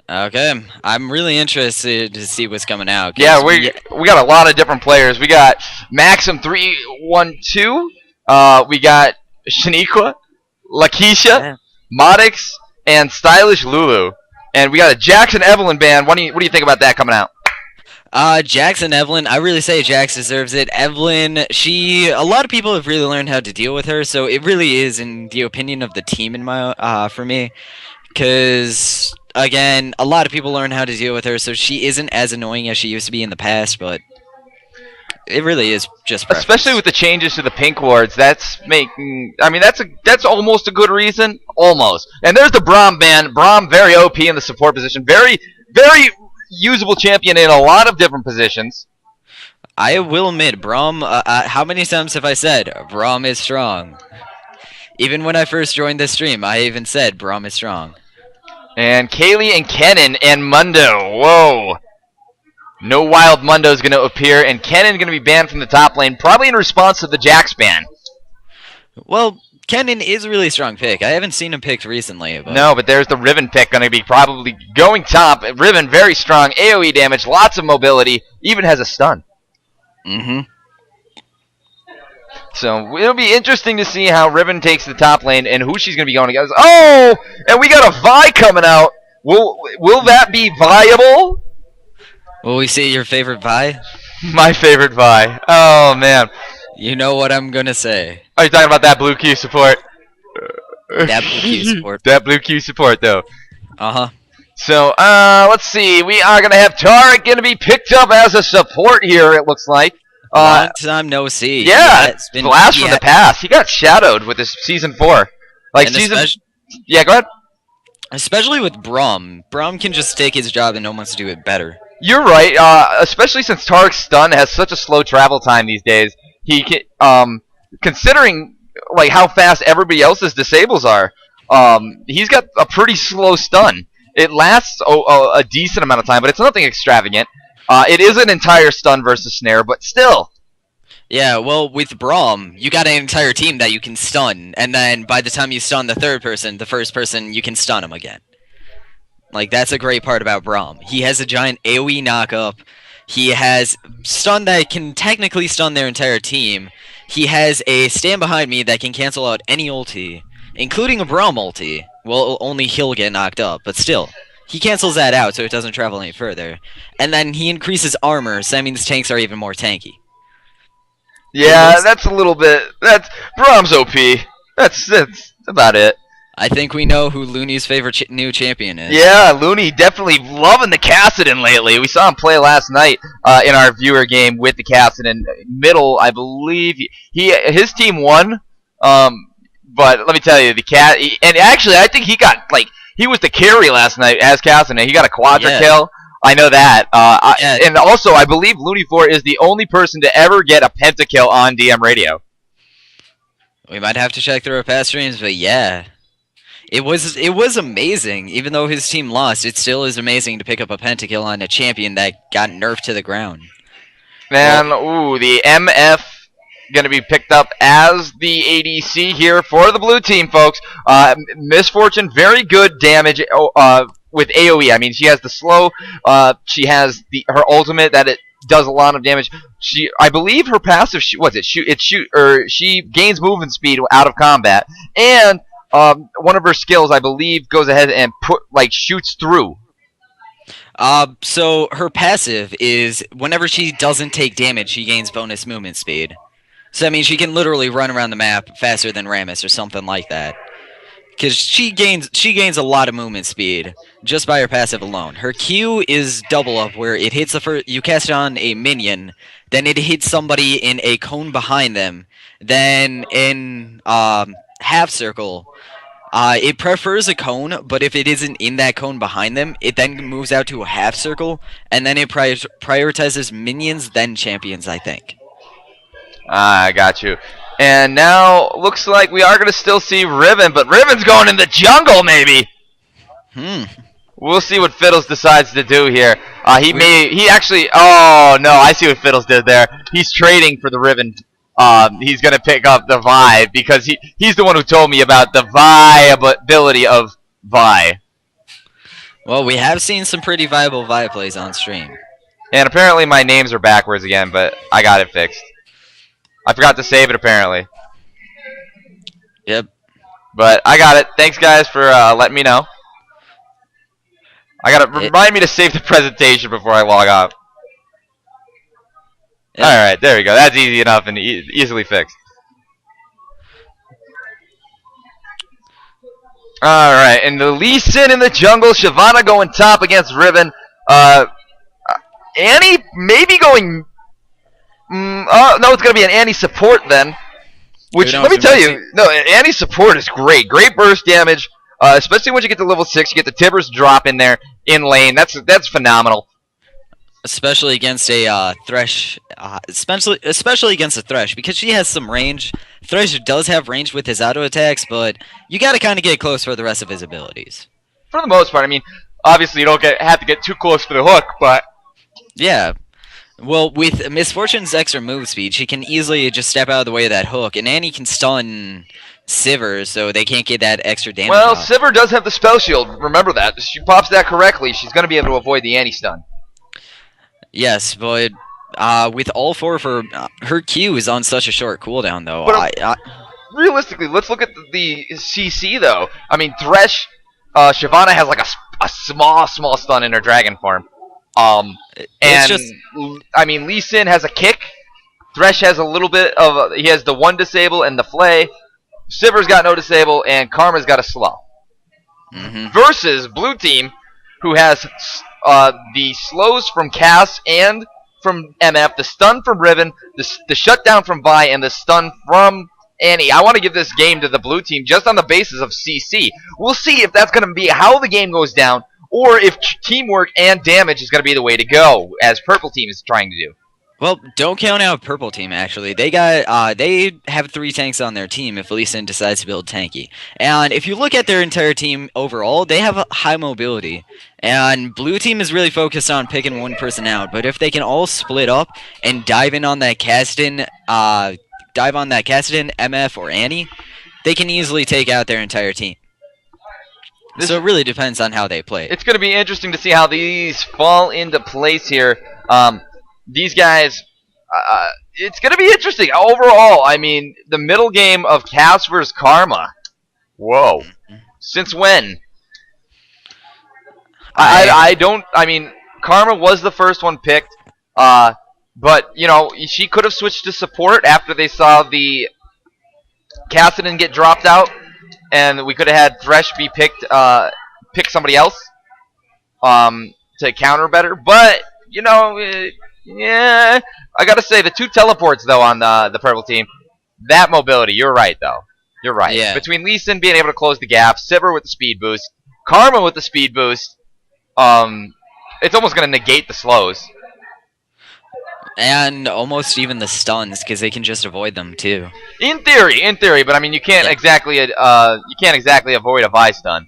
Okay, I'm really interested to see what's coming out. Yeah, we got a lot of different players. We got Maxim 312. We got Shaniqua, Lakeisha, Yeah. Modix, and Stylish Lulu. And we got a Jackson Evelyn band. What do you think about that coming out? Jackson Evelyn, I really say Jax deserves it. Evelyn, a lot of people have really learned how to deal with her, so it really is in the opinion of the team for me. Because, again, a lot of people learn how to deal with her, so she isn't as annoying as she used to be in the past, but it really is just preference. Especially with the changes to the pink wards, that's almost a good reason. Almost. And there's the Braum band. Braum, very OP in the support position. Very, very usable champion in a lot of different positions. I will admit, Braum, how many times have I said, Braum is strong? Even when I first joined this stream, I even said, Braum is strong. And Kaylee and Kennen and Mundo. Whoa. No Wild Mundo is going to appear, and Kennen going to be banned from the top lane, probably in response to the Jax ban. Well, Kennen is a really strong pick. I haven't seen him picked recently. But... No, but there's the Riven pick going to be probably going top. Riven, very strong, AoE damage, lots of mobility, even has a stun. Mm-hmm. So it'll be interesting to see how Riven takes the top lane and who she's going to be going against. Oh, and we got a Vi coming out. Will that be viable? Will we see your favorite Vi? My favorite Vi. Oh, man. You know what I'm going to say. Are you talking about that blue Q support? That blue Q support. That blue Q support, though. Uh-huh. So, let's see. We are going to have Taric going to be picked up as a support here, it looks like. Long time no see. Yeah, blast from the past. He got shadowed with his Season 4. Yeah, go ahead. Especially with Braum. Braum can just take his job and no one wants to do it better. You're right, especially since Taric's stun has such a slow travel time these days. He can, considering like how fast everybody else's disables are, he's got a pretty slow stun. It lasts a decent amount of time, but it's nothing extravagant. It is an entire stun versus snare, but still. Yeah, well, with Braum, you got an entire team that you can stun, and then by the time you stun the first person, you can stun him again. Like, that's a great part about Braum. He has a giant AoE knockup. He has stun that can technically stun their entire team. He has a stand behind me that can cancel out any ulti, including a Braum ulti. Well, only he'll get knocked up, but still. He cancels that out so it doesn't travel any further. And then he increases armor, so that means tanks are even more tanky. Yeah, that's a little bit... Braum's OP. That's about it. I think we know who Looney's favorite new champion is. Yeah, Looney definitely loving the Kassadin lately. We saw him play last night in our viewer game with the Kassadin. Middle, I believe. His team won. But let me tell you, and actually, I think he got, he was the carry last night as Kassadin. He got a quadra kill. I know that. And also, I believe Looney4 is the only person to ever get a pentakill on DM radio. We might have to check through our past streams, but yeah. It was amazing. Even though his team lost, it still is amazing to pick up a pentakill on a champion that got nerfed to the ground. Man, the MF going to be picked up as the ADC here for the blue team, folks. Misfortune, very good damage with AoE. I mean, she has the slow. She has her ultimate that it does a lot of damage. I believe her passive she gains movement speed out of combat, and one of her skills, I believe, goes ahead and shoots through. So her passive is whenever she doesn't take damage, she gains bonus movement speed. So that means she can literally run around the map faster than Rammus or something like that. Because she gains a lot of movement speed just by her passive alone. Her Q is double up, where it hits you cast it on a minion, then it hits somebody in a cone behind them, then in half circle. It prefers a cone, but if it isn't in that cone behind them, it then moves out to a half circle, and then it prioritizes minions, then champions, I think. I got you. And now, looks like we are going to still see Riven, but Riven's going in the jungle, maybe! We'll see what Fiddles decides to do here. He actually, oh no, I see what Fiddles did there. He's trading for the Riven. He's going to pick up the Vi, because he's the one who told me about the viability of Vi. Well, we have seen some pretty viable Vi plays on stream. And apparently my names are backwards again, but I got it fixed. I forgot to save it apparently. Yep. But I got it. Thanks guys for letting me know. I gotta remind me to save the presentation before I log off. Yep. Alright, there we go. That's easy enough and easily fixed. Alright, and the Lee Sin in the jungle. Shyvana going top against Riven. Annie maybe going... no, it's going to be an Annie support then. Which, let me tell you, no, Annie's support is great. Great burst damage, especially once you get to level 6. You get the Tibbers drop in there, in lane. That's phenomenal. Especially against a Thresh, especially against a Thresh, because she has some range. Thresh does have range with his auto attacks, but you got to kind of get close for the rest of his abilities. For the most part, I mean, obviously you don't have to get too close for the hook, but yeah. Well, with Miss Fortune's extra move speed, she can easily just step out of the way of that hook, and Annie can stun Sivir, so they can't get that extra damage. Well, off. Sivir does have the spell shield. Remember that. If she pops that correctly, she's going to be able to avoid the Annie stun. Yes, but with all four of her Q is on such a short cooldown, though. But realistically, let's look at the CC, though. I mean, Thresh, Shyvana has like a small stun in her dragon form. I mean, Lee Sin has a kick. Thresh has a little bit of... he has the one disable and the flay. Sivir's got no disable, and Karma's got a slow. Versus Blue Team, who has the slows from Cass and from MF, the stun from Riven, the shutdown from Vi, and the stun from Annie. I want to give this game to the Blue Team just on the basis of CC. We'll see if that's going to be how the game goes down, or if teamwork and damage is going to be the way to go, as Purple Team is trying to do. Well, don't count out Purple Team, actually. They have 3 tanks on their team if Lee Sin decides to build tanky. And if you look at their entire team overall, they have a high mobility. And Blue Team is really focused on picking one person out. But if they can all split up and dive on that Kassadin, MF, or Annie, they can easily take out their entire team. So it really depends on how they play. It's going to be interesting to see how these fall into place here. These guys, it's going to be interesting. Overall, I mean, the middle game of Cass vs. Karma. Whoa. Since when? I mean, Karma was the first one picked. But, you know, she could have switched to support after they saw the Kassadin get dropped out. And we could have had Thresh be pick somebody else to counter better. But, you know, yeah, I got to say, the 2 teleports, though, on the Purple Team, that mobility, you're right, though. You're right. Yeah. Between Lee Sin being able to close the gap, Sivir with the speed boost, Karma with the speed boost, it's almost going to negate the slows. And almost even the stuns, because they can just avoid them too. In theory, but I mean, you can't exactly avoid a Vi stun.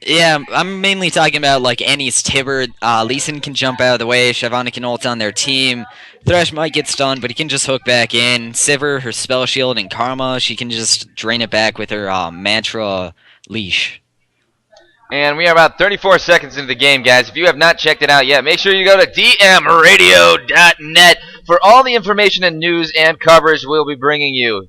Yeah, I'm mainly talking about like Annie's Tibber. Lee Sin can jump out of the way. Shyvana can ult on their team. Thresh might get stunned, but he can just hook back in. Sivir, her spell shield, and Karma, she can just drain it back with her mantra leash. And we are about 34 seconds into the game, guys. If you have not checked it out yet, make sure you go to dmradio.net for all the information and news and coverage we'll be bringing you.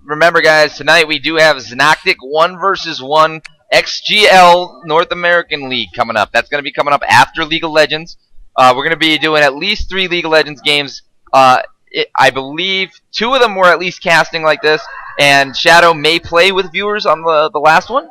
Remember, guys, tonight we do have Znoctic 1 vs. 1 XGL North American League coming up. That's going to be coming up after League of Legends. We're going to be doing at least 3 League of Legends games. I believe 2 of them were at least casting like this, and Shadow may play with viewers on the last one.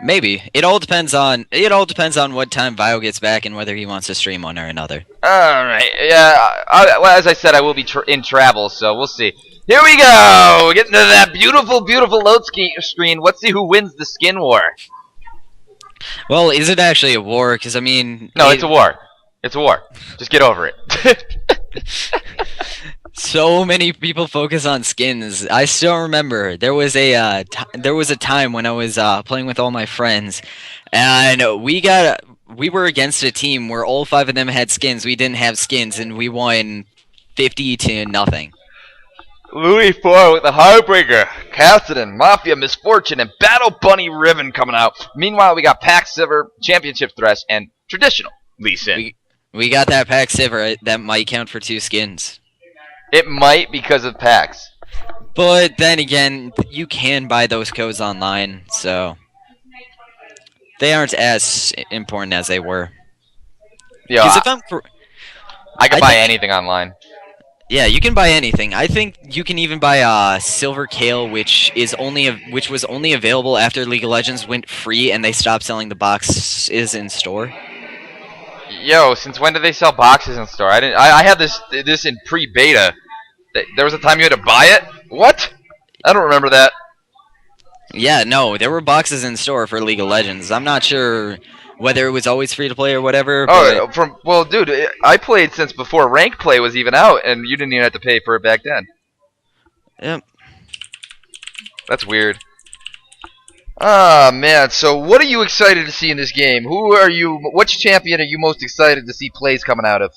Maybe. It all depends on what time Vio gets back and whether he wants to stream one or another. All right. Yeah. Well, as I said, I will be in travel, so we'll see. Here we go. Getting to that beautiful, beautiful load screen. Let's see who wins the skin war. Well, is it actually a war? Because I mean, no, it's a war. It's a war. Just get over it. So many people focus on skins. I still remember there was a time when I was playing with all my friends, and we were against a team where all 5 of them had skins. We didn't have skins, and we won 50-0. Louis 4 with the Heartbreaker, Cassidy, Mafia, Misfortune, and Battle Bunny Riven coming out. Meanwhile, we got Pack Silver, Championship Thresh, and traditional Lee Sin. We got that Pack Silver. That might count for 2 skins. It might because of packs. But then again, you can buy those codes online, so they aren't as important as they were. Yo, I can buy anything online. Yeah, you can buy anything. I think you can even buy Silver Kale, which was only available after League of Legends went free and they stopped selling the boxes in store. Yo, since when did they sell boxes in store? I had this in pre-beta. There was a time you had to buy it? What? I don't remember that. Yeah, no, there were boxes in store for League of Legends. I'm not sure whether it was always free to play or whatever. Oh, well, dude, I played since before rank play was even out, and you didn't even have to pay for it back then. Yep. That's weird. Ah, man. So, what are you excited to see in this game? Which champion are you most excited to see plays coming out of?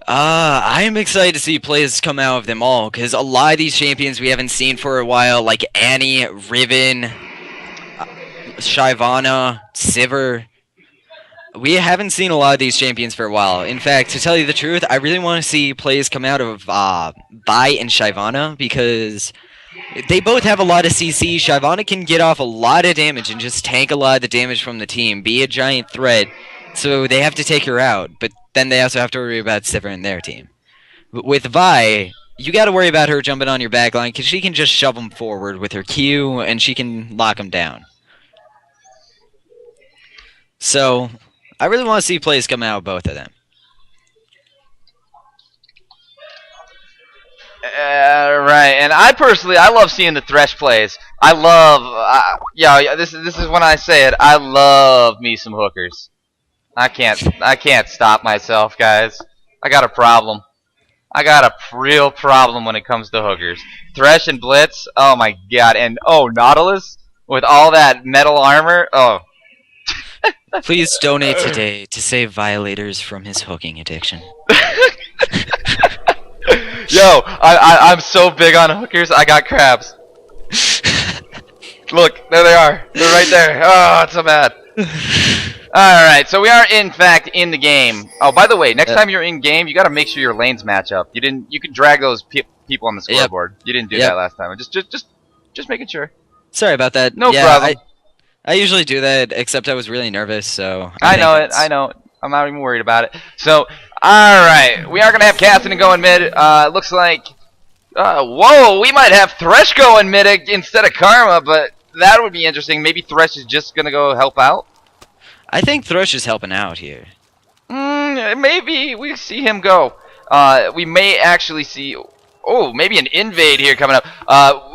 I am excited to see plays come out of them all, because a lot of these champions we haven't seen for a while, like Annie, Riven, Shyvana, Sivir. We haven't seen a lot of these champions for a while. In fact, to tell you the truth, I really want to see plays come out of Vi and Shyvana, because they both have a lot of CC. Shyvana can get off a lot of damage and just tank a lot of the damage from the team, be a giant threat, so they have to take her out, but then they also have to worry about Sivir and their team. With Vi, you got to worry about her jumping on your backline, because she can just shove them forward with her Q, and she can lock them down. So I really want to see plays come out of both of them. Right, and I love seeing the Thresh plays. I love, this is when I say it. I love me some hookers. I can't stop myself, guys. I got a problem. I got a real problem when it comes to hookers. Thresh and Blitz, oh my god, and Nautilus with all that metal armor. Oh. Please donate today to save Violators from his hooking addiction. Yo, I'm so big on hookers, I got crabs. Look, there they are. They're right there. Oh, it's so bad. Alright, so we are in fact in the game. Oh, by the way, next time you're in game, you gotta make sure your lanes match up. You can drag those people on the scoreboard. You didn't do that last time. Just making sure. Sorry about that. No problem. I usually do that, except I was really nervous, so... I know it. I'm not even worried about it. So, alright. We are going to have Cassidy going mid. Looks like... whoa, we might have Thresh going mid instead of Karma, but that would be interesting. Maybe Thresh is just going to go help out? I think Thresh is helping out here. Maybe we see him go. We may actually see... Oh, maybe an invade here coming up.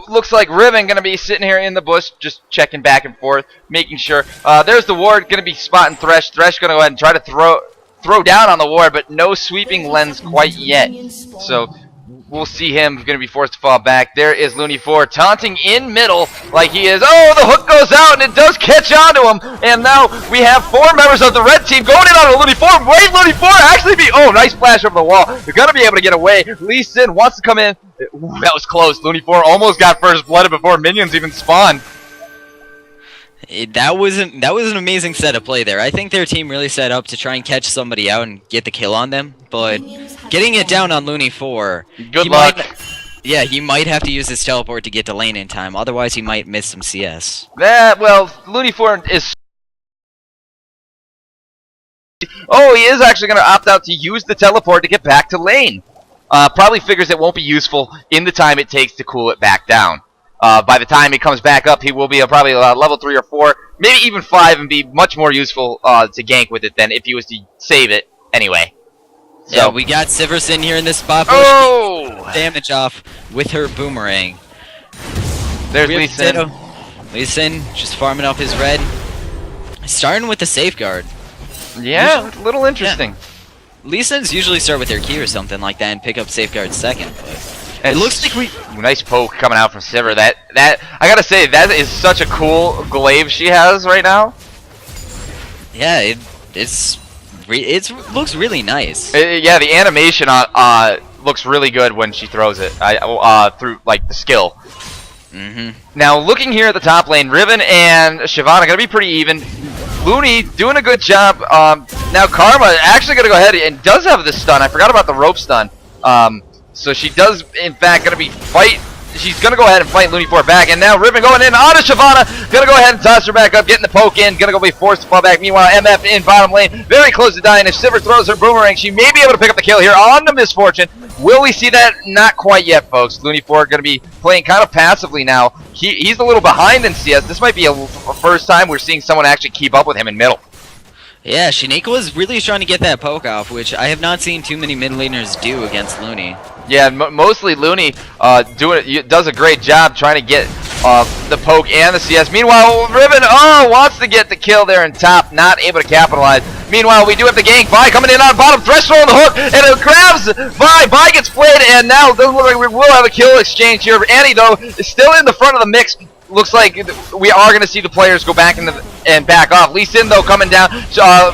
Looks like Riven gonna be sitting here in the bush, just checking back and forth, making sure. There's the ward, gonna be spotting Thresh. Thresh gonna go ahead and try to throw down on the ward, but no sweeping lens quite yet. So we'll see him gonna be forced to fall back. There is Looney 4 taunting in middle like he is. Oh, the hook goes out and it does catch onto him. And now we have 4 members of the red team going in on a Looney 4. Wait, Looney 4 actually be... Oh, nice flash over the wall. They're gonna be able to get away. Lee Sin wants to come in. Ooh, that was close. Looney 4 almost got first blooded before minions even spawned. That was an amazing set of play there. I think their team really set up to try and catch somebody out and get the kill on them, but getting it down on Looney 4... Good luck. He might have to use his teleport to get to lane in time, otherwise he might miss some CS. Well, Looney 4 is... Oh, he is actually going to opt out to use the teleport to get back to lane. Probably figures it won't be useful in the time it takes to cool it back down. By the time he comes back up, he will be probably level 3 or 4, maybe even 5, and be much more useful to gank with it than if he was to save it anyway. So. Yeah, we got Siverson here in this spot. Oh! Damage off with her boomerang. There's Lee Sin. Lee Sin just farming up his red. Starting with the safeguard. Yeah, a little interesting. Yeah. Lee Sins usually start with their key or something like that and pick up safeguard second, but it looks like nice poke coming out from Sivir. That I gotta say, that is such a cool glaive she has right now. Yeah, it looks really nice. Yeah, the animation on looks really good when she throws it. Through like the skill. Now looking here at the top lane, Riven and Shyvana gonna be pretty even. Looney doing a good job. Now Karma actually gonna go ahead and does have the stun. I forgot about the rope stun. So she does in fact gonna be fight. She's gonna go ahead and fight Looney for it back. And now Riven going in onto Shyvana. Gonna go ahead and toss her back up, getting the poke in. Gonna go be forced to fall back. Meanwhile, MF in bottom lane, very close to dying. If Sivir throws her boomerang, she may be able to pick up the kill here on the Misfortune. Will we see that? Not quite yet, folks. Looney 4 going to be playing kind of passively now. He's a little behind in CS. This might be a first time we're seeing someone actually keep up with him in middle. Yeah, Shaniqua was really trying to get that poke off, which I have not seen too many mid laners do against Looney. Yeah, mostly Looney does a great job trying to get the poke and the CS. Meanwhile, Riven wants to get the kill there in top, not able to capitalize. Meanwhile, we do have the gank. Vi coming in on bottom, Thresh throwing the hook, and it grabs Vi. Vi gets played, and now it doesn't look like we will have a kill exchange here. Annie, though, is still in the front of the mix. Looks like we are going to see the players go back and back off. Lee Sin, though, coming down.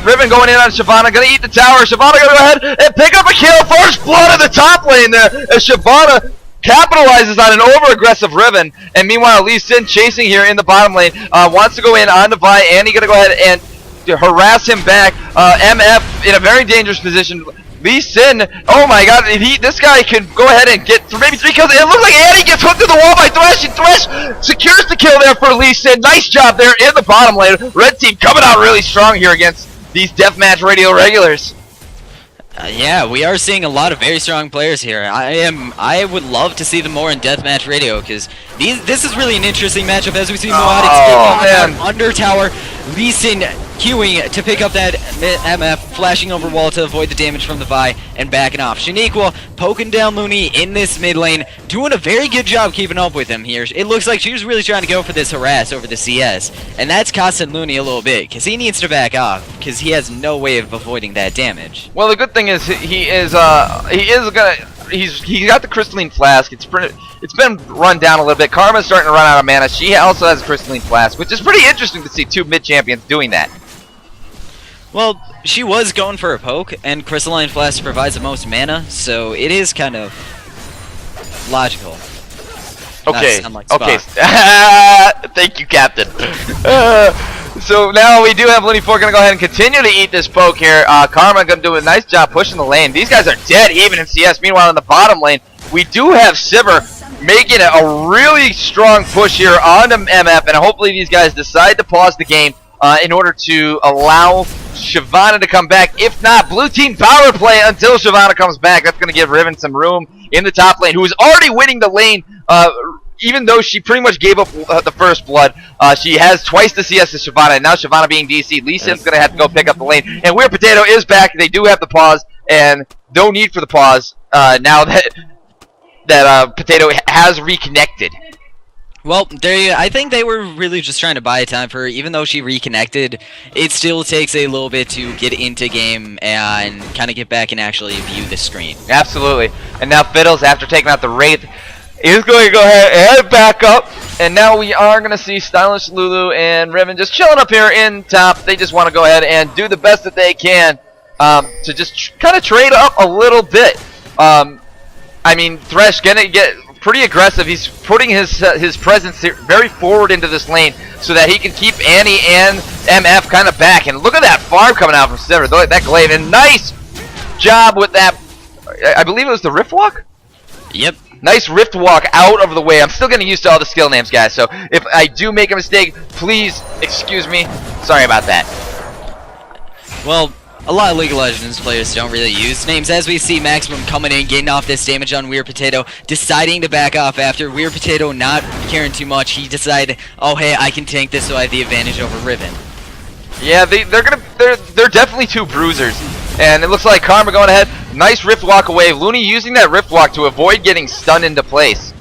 Riven going in on Shyvana. Going to eat the tower. Shyvana going to go ahead and pick up a kill. First blood in the top lane there as Shyvana capitalizes on an over-aggressive Riven. And meanwhile, Lee Sin chasing here in the bottom lane. Wants to go in on Vi. Annie going to go ahead and harass him back. MF in a very dangerous position. Lee Sin, oh my god, this guy can go ahead and get maybe 3 kills. It looks like Annie gets hooked to the wall by Thresh, and Thresh secures the kill there for Lee Sin. Nice job there in the bottom lane. Red team coming out really strong here against these Deathmatch Radio regulars. Yeah, we are seeing a lot of very strong players here. I would love to see them more in Deathmatch Radio because this is really an interesting matchup as we see Moadix under tower. Lee Sin queuing to pick up that MF, flashing over wall to avoid the damage from the Vi, and backing off. Shaniqua poking down Looney in this mid lane, doing a very good job keeping up with him here. It looks like she was really trying to go for this harass over the CS, and that's costing Looney a little bit, because he needs to back off, because he has no way of avoiding that damage. Well, the good thing is he's got the crystalline flask. It's been run down a little bit. Karma's starting to run out of mana. She also has a crystalline flask, which is pretty interesting to see 2 mid champions doing that. Well, she was going for a poke, and Crystalline Flask provides the most mana, so it is kind of logical. Okay. Like okay. Thank you, Captain. So now we do have Looney 4 going to go ahead and continue to eat this poke here. Karma going to do a nice job pushing the lane. These guys are dead even in CS. Meanwhile, in the bottom lane, we do have Sivir making a really strong push here onto MF, and hopefully these guys decide to pause the game in order to allow Shyvana to come back. If not, blue team power play until Shyvana comes back. That's going to give Riven some room in the top lane, who is already winning the lane. Even though she pretty much gave up the first blood, she has twice the CS as Shyvana, and now Shyvana being DC, Lee Sin's going to have to go pick up the lane. And Weird Potato is back. They do have the pause, and no need for the pause now that Potato has reconnected. Well, I think they were really just trying to buy time for her. Even though she reconnected, it still takes a little bit to get into game and kind of get back and actually view the screen. Absolutely. And now Fiddles, after taking out the Wraith, is going to go ahead and back up. And now we are going to see Stylish Lulu and Riven just chilling up here in top. They just want to go ahead and do the best that they can to just kind of trade up a little bit. I mean, Thresh going to get pretty aggressive. He's putting his presence very forward into this lane so that he can keep Annie and MF kind of back. And look at that farm coming out from Sivir. That glaive. And nice job with that. I believe it was the Rift Walk? Yep. Nice Rift Walk out of the way. I'm still getting used to all the skill names, guys. So if I do make a mistake, please excuse me. Sorry about that. Well, a lot of League of Legends players don't really use names, as we see Maximum coming in, getting off this damage on Weird Potato, deciding to back off after Weird Potato not caring too much. He decided, oh hey, I can tank this, so I have the advantage over Riven. Yeah, they're definitely 2 bruisers, and it looks like Karma going ahead. Nice Rift Walk away. Looney using that Rift Walk to avoid getting stunned into place.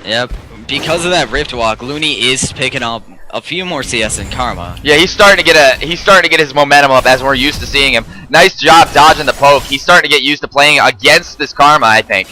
Yep, because of that Rift Walk, Looney is picking up a few more CS than Karma. Yeah, he's starting to get his momentum up as we're used to seeing him. Nice job dodging the poke. He's starting to get used to playing against this Karma, I think.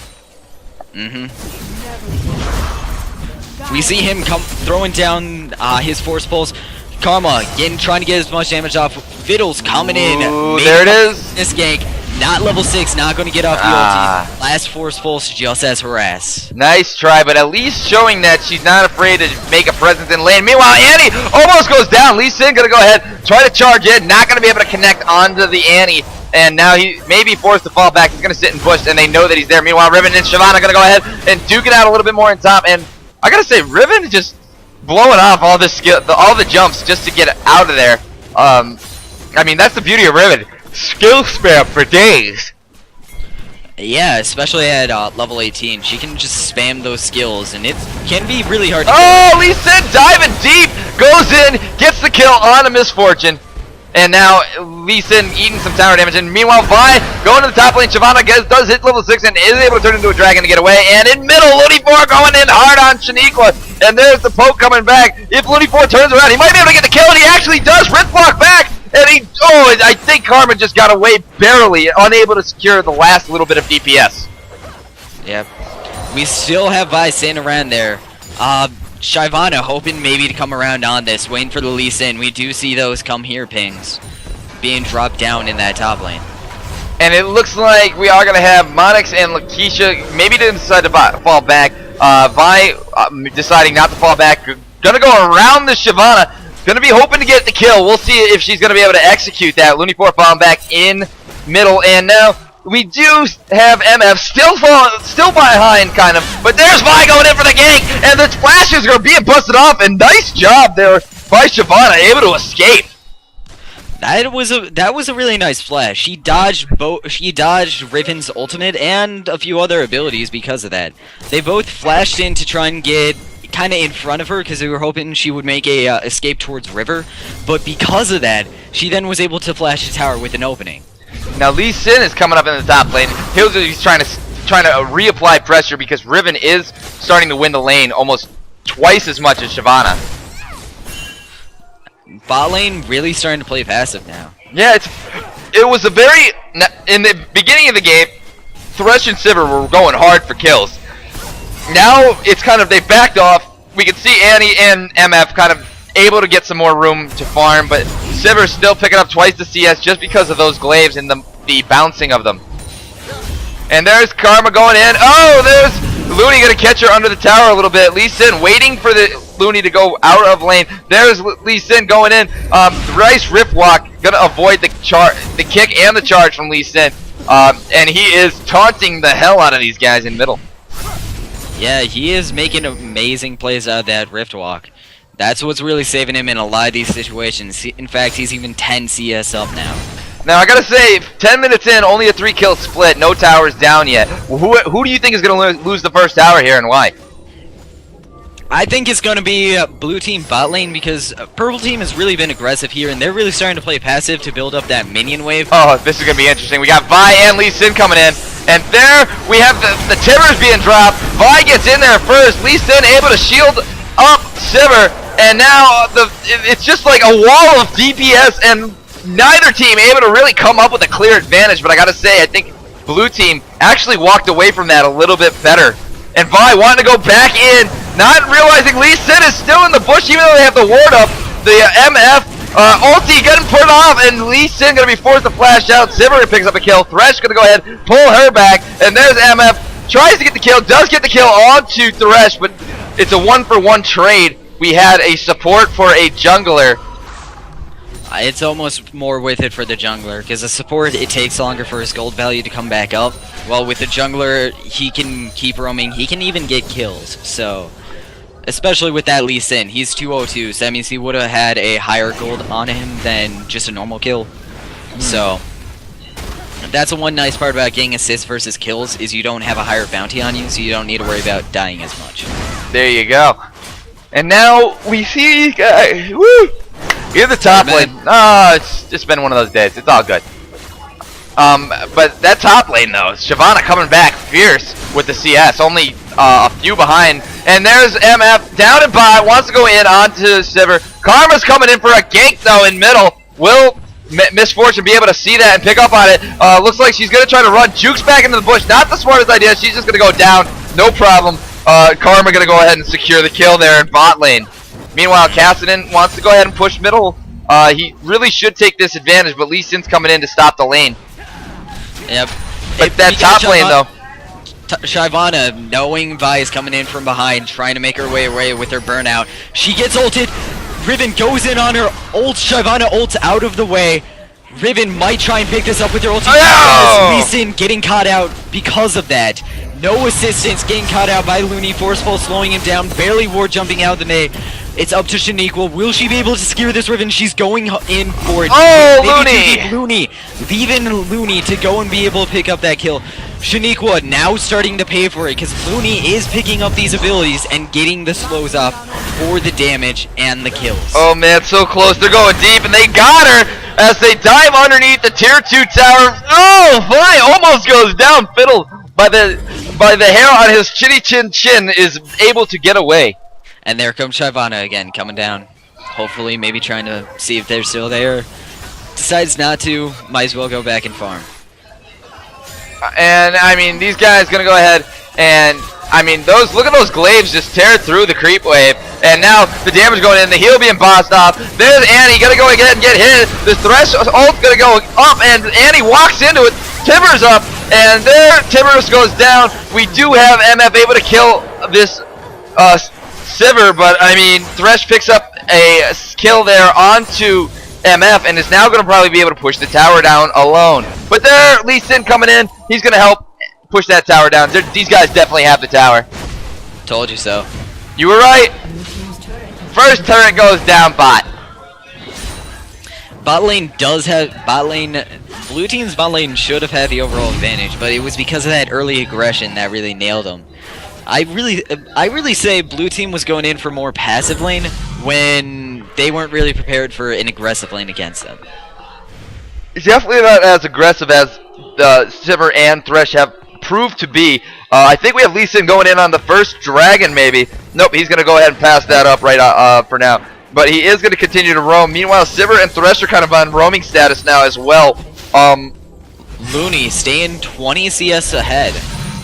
We see him throwing down his Force Pulse. Karma trying to get as much damage off. Fiddles coming in. Ooh, there it is. This gank. Not level 6, not going to get off the Ah. ulti. Last forceful, she just has harass. Nice try, but at least showing that she's not afraid to make a presence in lane. Meanwhile, Annie almost goes down. Lee Sin gonna go ahead, try to charge in, not gonna be able to connect onto the Annie. And now he may be forced to fall back. He's gonna sit and push, and they know that he's there. Meanwhile, Riven and Shyvana gonna go ahead and duke it out a little bit more in top. And I gotta say, Riven is just blowing off all this skill, all the jumps just to get out of there. I mean, that's the beauty of Riven. Skill spam for days. Yeah, especially at level 18. She can just spam those skills, and it can be really hard to Oh, Lee Sin diving deep, goes in, gets the kill on a Misfortune. And now Lee Sin eating some tower damage. And meanwhile, Vi going to the top lane. Shyvana does hit level 6 and is able to turn into a dragon to get away. And in middle, Looney4 going in hard on Shaniqua. And there's the poke coming back. If Looney4 turns around, he might be able to get the kill, and he actually does. Rift block back. And I think Karma just got away barely, unable to secure the last little bit of DPS. Yep. We still have Vi sitting around there. Shyvana hoping maybe to come around on this, waiting for the Lee Sin. We do see those come here pings being dropped down in that top lane. And it looks like we are going to have Monix and Lakeisha maybe didn't decide to fall back. Vi deciding not to fall back. Going to go around the Shyvana. Going to be hoping to get the kill. We'll see if she's going to be able to execute that. Looney4 falling back in middle. And now we do have MF still behind, kind of. But there's Vi going in for the gank. And the splashes are being busted off. And nice job there by Shyvana, able to escape. That was a really nice flash. She dodged Riven's ultimate and a few other abilities because of that. They both flashed in to try and get kind of in front of her because they were hoping she would make a escape towards River, but because of that, she then was able to flash the tower with an opening. Now Lee Sin is coming up in the top lane. He's trying to reapply pressure because Riven is starting to win the lane almost twice as much as Shyvana. Bot lane really starting to play passive now. Yeah, it was a very in the beginning of the game, Thresh and Sivir were going hard for kills. Now it's kind of they backed off. We can see Annie and MF kind of able to get some more room to farm, but Sivir's still picking up twice the CS just because of those glaives and the bouncing of them. And there's Karma going in. Oh, there's Looney gonna catch her under the tower a little bit. Lee Sin waiting for the Looney to go out of lane. There's Lee Sin going in. Rice Rift Walk gonna avoid the kick and the charge from Lee Sin. And he is taunting the hell out of these guys in middle. Yeah, he is making amazing plays out of that Rift Walk. That's what's really saving him in a lot of these situations. In fact, he's even 10 CS up now. Now I gotta say, 10 minutes in, only a 3-kill split, no towers down yet. Who do you think is gonna lose the first tower here, and why? I think it's going to be blue team bot lane because purple team has really been aggressive here, and they're really starting to play passive to build up that minion wave. Oh, this is gonna be interesting. We got Vi and Lee Sin coming in, and there we have the Timbers being dropped. Vi gets in there first. Lee Sin able to shield up Sivir, and now it's just like a wall of DPS, and neither team able to really come up with a clear advantage. But I gotta say, I think blue team actually walked away from that a little bit better. And Vi wanting to go back in, not realizing Lee Sin is still in the bush, even though they have the ward up. The MF ulti getting put off, and Lee Sin gonna be forced to flash out. Sivir picks up a kill. Thresh gonna go ahead, pull her back, and there's MF. Tries to get the kill, does get the kill onto Thresh, but it's a 1-for-1 trade. We had a support for a jungler. It's almost more with it for the jungler, because the support, it takes longer for his gold value to come back up. While with the jungler, he can keep roaming, he can even get kills. So, especially with that Lee Sin, he's 202, so that means he would have had a higher gold on him than just a normal kill. So, that's the one nice part about getting assists versus kills, is you don't have a higher bounty on you, so you don't need to worry about dying as much. There you go. And now we see these guys. Woo! You're the top lane. Oh, it's just been one of those days. It's all good. But that top lane though, Shyvana coming back fierce with the CS, only a few behind. And there's MF down in bot, wants to go in onto Sivir. Karma's coming in for a gank though in middle. Will Misfortune be able to see that and pick up on it? Looks like she's gonna try to run. Jukes back into the bush. Not the smartest idea. She's just gonna go down. No problem. Karma gonna go ahead and secure the kill there in bot lane. Meanwhile, Kassadin wants to go ahead and push middle. He really should take this advantage, but Lee Sin's coming in to stop the lane. Yep. But that top lane though. Shyvana, knowing Vi is coming in from behind, trying to make her way away with her burnout. She gets ulted. Riven goes in on her. Shyvana ults out of the way. Riven might try and pick this up with her ulti. Oh! Lee Sin getting caught out because of that. No assistance, getting caught out by Looney. Forceful slowing him down. Barely ward jumping out of the Mei. It's up to Shaniqua. Will she be able to secure this Riven? She's going in for it. Oh, Maybe Looney! Leaving Looney to go and be able to pick up that kill. Shaniqua now starting to pay for it because Looney is picking up these abilities and getting the slows up for the damage and the kills. Oh man, so close. They're going deep and they got her as they dive underneath the tier 2 tower. Oh, Vi almost goes down. Fiddle by the hair on his chinny chin is able to get away. And there comes Shyvana again, coming down. Hopefully, maybe trying to see if they're still there. Decides not to. Might as well go back and farm. And I mean, these guys gonna go ahead and I mean, look at those glaives just tear through the creep wave. And now the damage going in, the heal being bossed off. There's Annie gonna go ahead and get hit. The Thresh ult's gonna go up, and Annie walks into it. Tibbers up, and there Tibbers goes down. We do have MF able to kill this Sivir, but I mean, Thresh picks up a kill there onto MF and is now going to probably be able to push the tower down alone. But there, Lee Sin coming in. He's going to help push that tower down. These guys definitely have the tower. Told you so. You were right. First turret goes down bot. Bot lane does have blue team's bot lane should have had the overall advantage, but it was because of that early aggression that really nailed them. I really say blue team was going in for more passive lane when they weren't really prepared for an aggressive lane against them. It's definitely not as aggressive as Sivir and Thresh have proved to be. I think we have Lee Sin going in on the first dragon, maybe. Nope, he's going to go ahead and pass that up right for now. But he is going to continue to roam. Meanwhile, Sivir and Thresh are kind of on roaming status now as well. Looney staying 20 CS ahead.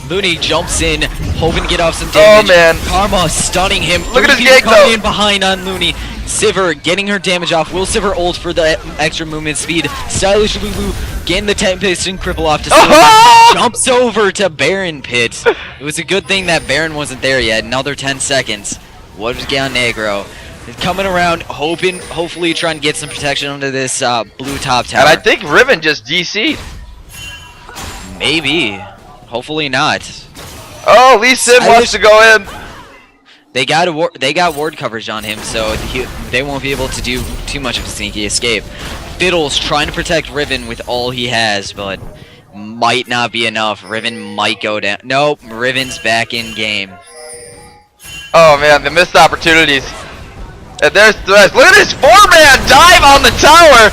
Looney jumps in, hoping to get off some damage. Oh man. Karma stunning him. Look at his gank though. in behind on Looney. Sivir getting her damage off. Will Sivir ult for the extra movement speed. Stylish Lulu getting the Tempest and cripple off to Sivir. Jumps over to Baron Pit. It was a good thing that Baron wasn't there yet. Another 10 seconds. What was Gale Negro? Coming around, hopefully trying to get some protection under this blue top tower. And I think Riven just DC'd. Maybe. Hopefully not. Oh, Lee Sin wants to go in. They got ward coverage on him, so they won't be able to do too much of a sneaky escape. Fiddle's trying to protect Riven with all he has, but might not be enough. Riven might go down. Nope, Riven's back in game. Oh man, the missed opportunities. And there's Thresh. Look at this 4-man dive on the tower.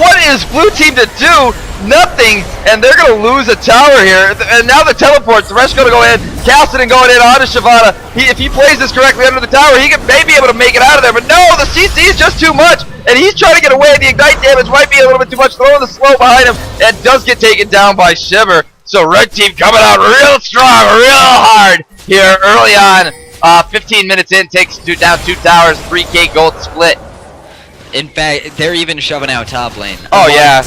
What is blue team to do? Nothing, and they're going to lose a tower here. And now the teleport. Thresh going to go in. Cassidy going in onto Shyvana. If he plays this correctly under the tower, he may be able to make it out of there. But no, the CC is just too much, and he's trying to get away. The ignite damage might be a little bit too much. Throwing the slow behind him, and does get taken down by Shiver. So red team coming out real strong, real hard here early on. 15 minutes in, takes down 2 towers, 3K gold split. In fact, they're even shoving out top lane. Oh yeah.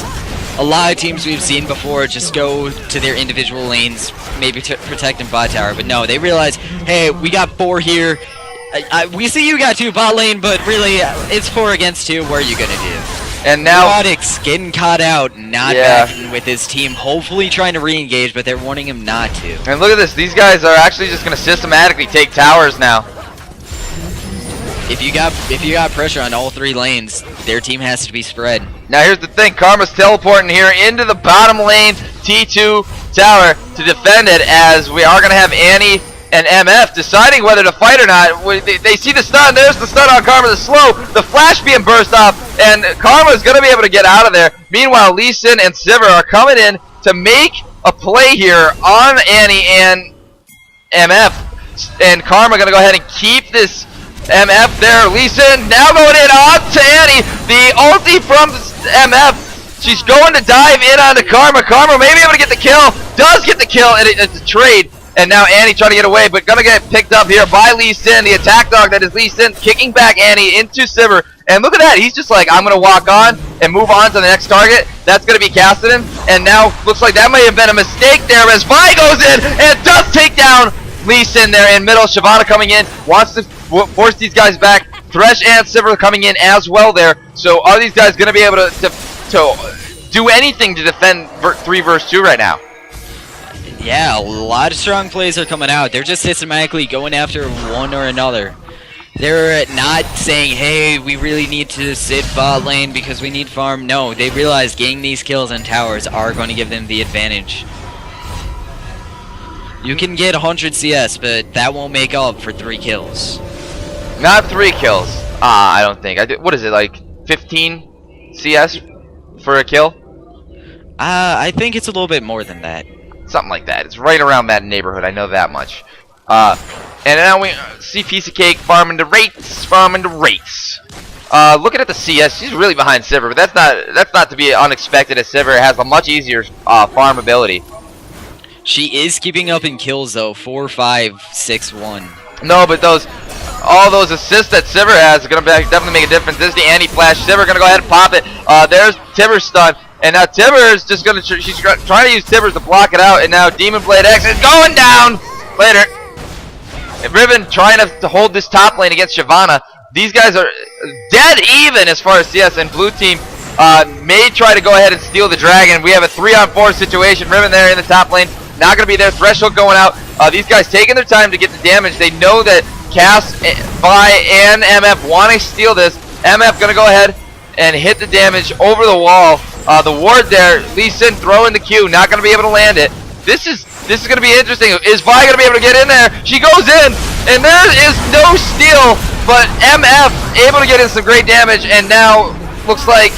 A lot of teams we've seen before just go to their individual lanes, maybe to protect in bot tower, but no, they realize, hey, we got 4 here. We see you got 2 bot lane, but really, it's 4 against 2. What are you gonna do? And now Robotics getting caught out, not backing with his team, hopefully trying to re-engage, but they're warning him not to. And look at this, these guys are actually just gonna systematically take towers now. If you got pressure on all 3 lanes, their team has to be spread. Now here's the thing, Karma's teleporting here into the bottom lane T2 tower to defend it, as we are gonna have Annie and MF deciding whether to fight or not. They see the stun. There's the stun on Karma, the slow, the flash being burst off, and Karma is going to be able to get out of there. Meanwhile, Lee Sin and Sivir are coming in to make a play here on Annie and MF, and Karma going to go ahead and keep this MF there. Lee Sin now going in on to Annie. The ulti from MF. She's going to dive in onto Karma. Karma may be able to get the kill. Does get the kill, and it's a trade. And now Annie trying to get away, but gonna get picked up here by Lee Sin, the attack dog that is Lee Sin, kicking back Annie into Sivir. And look at that, he's just like, I'm gonna walk on, and move on to the next target. That's going to be Cassidy. And now looks like that may have been a mistake there as Vi goes in and does take down Lee Sin there in middle. Shyvana coming in, wants to force these guys back. Thresh and Sivir coming in as well there. So are these guys going to be able to do anything to defend 3 versus 2 right now? Yeah, a lot of strong plays are coming out. They're just systematically going after one or another. They're not saying, hey, we really need to sit bot lane because we need farm. No, they realize getting these kills and towers are going to give them the advantage. You can get 100 CS, but that won't make up for 3 kills. Not 3 kills. I don't think. What is it, like 15 CS for a kill? I think it's a little bit more than that. Something like that. It's right around that neighborhood. I know that much. And now we see Piece of Cake farming the rates. Looking at the CS, she's really behind Sivir, but that's not to be unexpected as Sivir has a much easier farm ability. She is keeping up in kills though, 4, 5, 6, 1. No, but all those assists that Sivir has are gonna definitely make a difference. This is the anti-flash. Sivir gonna go ahead and pop it. There's Tibbers stun, and now Tibber is just gonna she's trying to use Tibbers to block it out, and now Demon Blade X is going down. Later, and Riven trying to hold this top lane against Shyvana. These guys are dead even as far as CS, and blue team may try to go ahead and steal the dragon. We have a 3-on-4 situation. Riven there in the top lane, not gonna be there. Threshold going out. These guys taking their time to get the damage. They know that Cass, Vi, and MF want to steal this. MF gonna go ahead and hit the damage over the wall. The ward there, Lee Sin throwing the Q, not gonna be able to land it. This is gonna be interesting. Is Vi gonna be able to get in there? She goes in, and there is no steal, but MF able to get in some great damage, and now looks like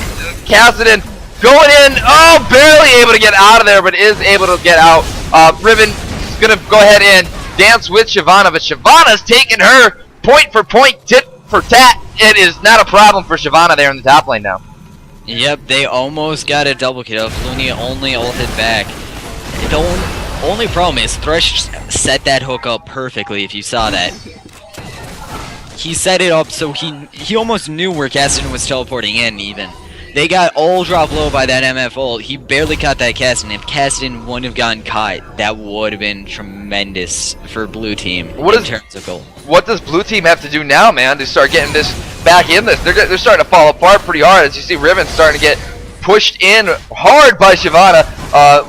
Cassidy going in. Oh, barely able to get out of there, but is able to get out. Riven is gonna go ahead and dance with Shyvana, but Shyvana's taking her point for point, tit for tat. It is not a problem for Shyvana there in the top lane now. Yep, they almost got a double kill. Flooney only ulted back. The only problem is Thresh set that hook up perfectly, if you saw that. He set it up so he almost knew where Cassidy was teleporting in even. They got all dropped low by that MF ult. He barely caught that Cassidy. If Cassidy wouldn't have gotten caught, that would have been tremendous for blue team in terms of gold. What does blue team have to do now, man, to start getting this back in this? They're starting to fall apart pretty hard. As you see, Riven starting to get pushed in hard by Shyvana.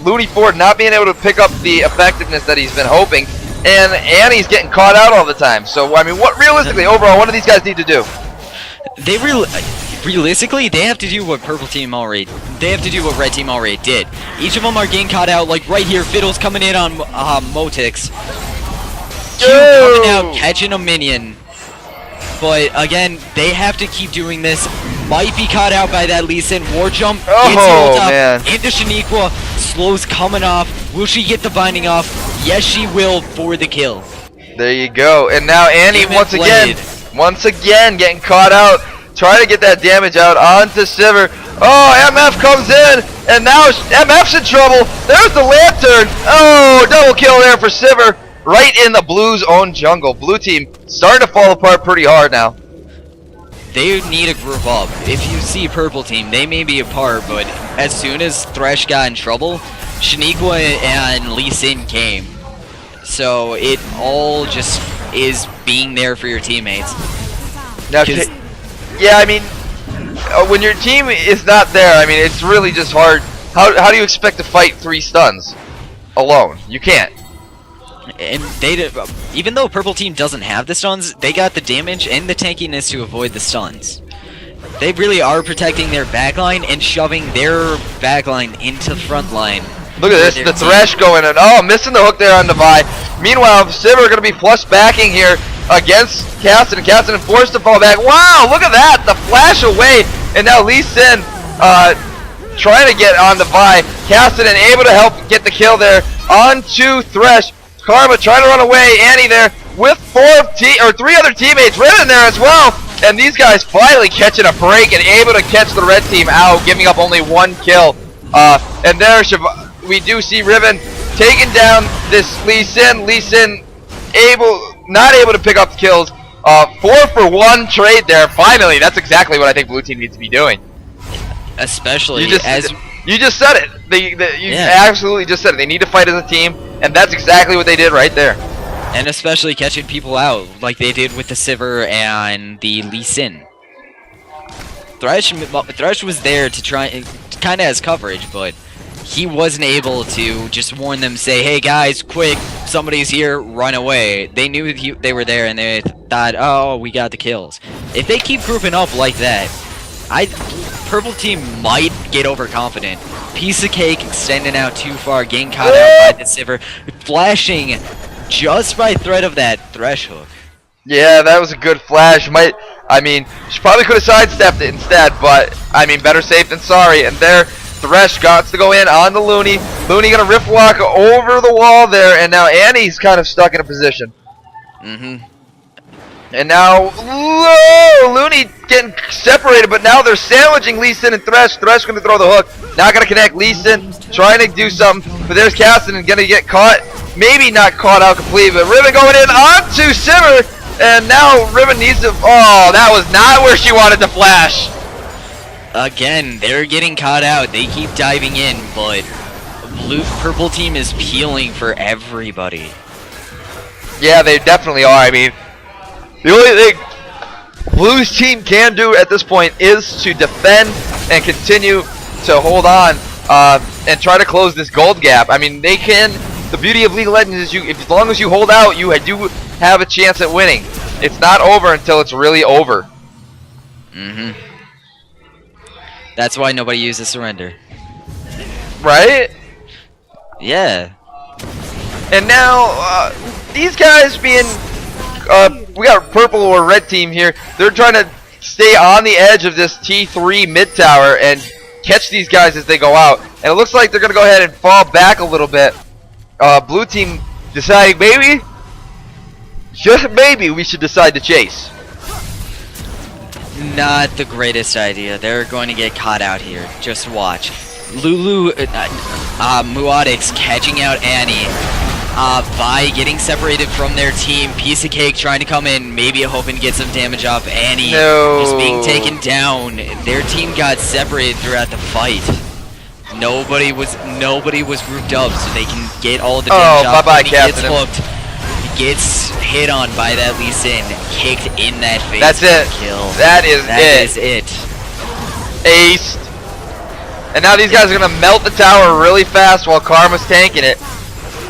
Looney Ford not being able to pick up the effectiveness that he's been hoping, and Annie's getting caught out all the time. So I mean, what realistically overall, what do these guys need to do? They realistically, they have to do what purple team already. They have to do what red team already did. Each of them are getting caught out. Like right here, Fiddle's coming in on Motix. Q coming out, catching a minion. But again, they have to keep doing this. Might be caught out by that Lee Sin. War jump. Oh man! Into Shaniqua. Slow's coming off. Will she get the binding off? Yes, she will for the kill. There you go. And now Annie once again getting caught out. Trying to get that damage out onto Sivir. Oh, MF comes in, and now MF's in trouble. There's the lantern. Oh, double kill there for Sivir. Right in the Blues' own jungle. Blue team starting to fall apart pretty hard now. They need to group up. If you see purple team, they may be apart, but as soon as Thresh got in trouble, Shaniqua and Lee Sin came. So it all just is being there for your teammates. Now, yeah, I mean, when your team is not there, I mean, it's really just hard. How do you expect to fight 3 stuns alone? You can't. And even though purple team doesn't have the stuns, they got the damage and the tankiness to avoid the stuns. They really are protecting their backline and shoving their backline into front line. Look at this, the Thresh going in. Oh, missing the hook there on the Vi. Meanwhile, Sivir going to be flush backing here against Cassidy. Cassidy forced to fall back. Wow, look at that, the flash away. And now Lee Sin trying to get on the Vi. Cassidy able to help get the kill there onto Thresh. Karma trying to run away. Annie there with 3 other teammates. Riven there as well. And these guys finally catching a break and able to catch the red team out, giving up only 1 kill. And there we do see Riven taking down this Lee Sin. Lee Sin not able to pick up the kills. 4-for-1 trade there. Finally, that's exactly what I think blue team needs to be doing. Especially You as just said it. You Yeah. absolutely just said it. They need to fight as a team, and that's exactly what they did right there. and especially catching people out like they did with the Sivir and the Lee Sin. Thresh was there to try, kind of as coverage, but he wasn't able to just warn them, say, "Hey guys, quick! Somebody's here! Run away!" They knew they were there, and they thought, "Oh, we got the kills." If they keep grouping up like that, Purple team might get overconfident. Piece of cake extending out too far, getting caught out by the Sivir, flashing just by threat of that Thresh hook. Yeah, that was a good flash. She probably could have sidestepped it instead, but I mean, better safe than sorry. And there, Thresh got to go in on the Looney. Looney gonna rift walk over the wall there, and now Annie's kind of stuck in a position. And now Looney getting separated, but now they're sandwiching Lee Sin and Thresh. Thresh going to throw the hook. Not going to connect. Lee Sin trying to do something, but there's Caston going to get caught. Maybe not caught out completely, but Riven going in onto Sivir, and now Riven needs to. Oh, that was not where she wanted to flash. Again, they're getting caught out. They keep diving in, but Purple team is peeling for everybody. Yeah, they definitely are. I mean, the only thing Blue's team can do at this point is to defend and continue to hold on and try to close this gold gap. I mean, they can. The beauty of League of Legends is as long as you hold out, you do have a chance at winning. It's not over until it's really over. That's why nobody uses surrender. Right? Yeah. And now, these guys being... we got a purple or red team here. They're trying to stay on the edge of this T3 mid tower and catch these guys as they go out. And it looks like they're going to go ahead and fall back a little bit. Blue team deciding maybe, just maybe, we should decide to chase. Not the greatest idea. They're going to get caught out here. Just watch. Lulu, Muadix catching out Annie. Vi getting separated from their team. Piece of cake trying to come in, maybe hoping to get some damage off. Annie just being taken down. Their team got separated throughout the fight. Nobody was grouped up so they can get all the damage off. Bye-bye, He gets Captain. hooked. He gets hit on by that Lee Sin, kicked in that face. That's it. Kill. That is it. Aced. And now these guys are going to melt the tower really fast while Karma's tanking it.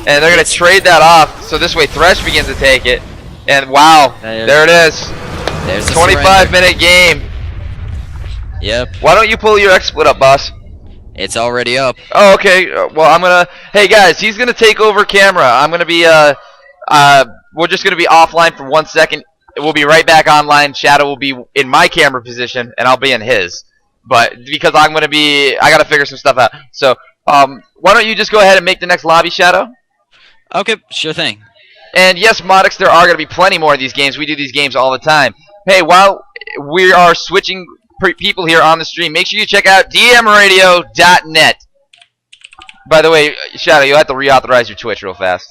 And they're going to trade that off, so this way Thresh begins to take it. And wow, there it is. There's a 25-minute game. Yep, Why don't you pull your XSplit up, boss? it's already up. Oh, okay. Well, I'm going to... Hey, guys, he's going to take over camera. I'm going to be... we're just going to be offline for 1 second. We'll be right back online. Shadow will be in my camera position, and I'll be in his. But because I'm going to be... I got to figure some stuff out. So, why don't you just go ahead and make the next lobby, Shadow? Okay, sure thing. And yes, Modix, there are going to be plenty more of these games. We do these games all the time. Hey, while we are switching people here on the stream, make sure you check out dmradio.net. By the way, Shadow, you'll have to reauthorize your Twitch real fast.